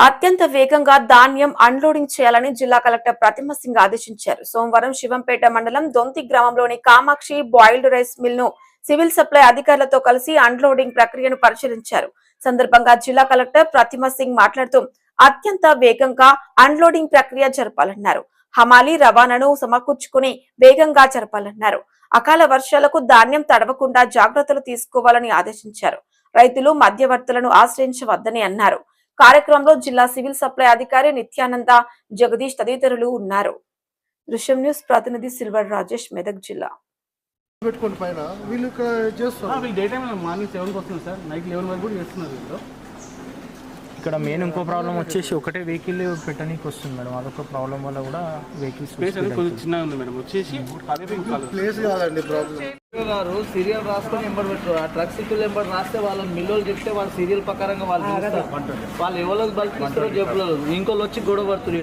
అత్యంత వేగంగా ధాన్యం అన్లోడింగ్ చేయాలని జిల్లా కలెక్టర్ ప్రతిమ సింగ్ ఆదేశించారు. సోమవారం శివంపేట మండలం దొంతి గ్రామంలోని కామాక్షి బాయిల్డ్ రైస్ మిల్ ను సివిల్ సప్లై అధికారులతో కలిసి అన్లోడింగ్ ప్రక్రియను పరిశీలించారు. సందర్భంగా జిల్లా కలెక్టర్ ప్రతిమ సింగ్ మాట్లాడుతూ అత్యంత వేగంగా అన్లోడింగ్ ప్రక్రియ జరపాలన్నారు. హమాలీ రవాణాను సమకూర్చుకుని వేగంగా జరపాలన్నారు. అకాల వర్షాలకు ధాన్యం తడవకుండా జాగ్రత్తలు తీసుకోవాలని ఆదేశించారు. రైతులు మధ్యవర్తులను ఆశ్రయించవద్దని అన్నారు. కార్యక్రమంలో జిల్లా సివిల్ సప్లై అధికారి నిత్యానంద, జగదీష్ తదితరులు ఉన్నారు. దృశ్యం న్యూస్ ప్రతినిధి సిల్వర్ రాజేష్, మెదక్ జిల్లా. పెట్టుకోండి పైన వీళ్ళు ఇక్కడ చేస్తున్నారు. వీళ్ళు డే టైం మార్నింగ్ 7కి వస్తున్నారు సార్, నైట్ 11 వరకు కూడా చేస్తున్నారు వీళ్ళు. ఇక్కడ మెయిన్ ఇంకో ప్రాబ్లం వచ్చేసి ఒకటే వెహికల్ పెట్టడానికి వస్తుంది మేడం. అదొక ప్రాబ్లం వల్ల కూడా వెహికల్స్ స్పేస్ అనేది కొంచెం చిన్నగా ఉంది మేడం. వచ్చేసి ప్లేస్ కాదండి ప్రాబ్లం. గారు సీరియల్ రాసుకొని ఎంబడి పెట్టారు. ఆ ట్రక్ సిక్కులు ఎంబడి రాస్తే వాళ్ళని మిల్లులు చెప్తే వాళ్ళ సీరియల్ ప్రకారంగా వాళ్ళు ఎవరికి బల్కిస్తారో చెప్పులేదు. ఇంకోళ్ళు వచ్చి గొడవ పడుతుంది.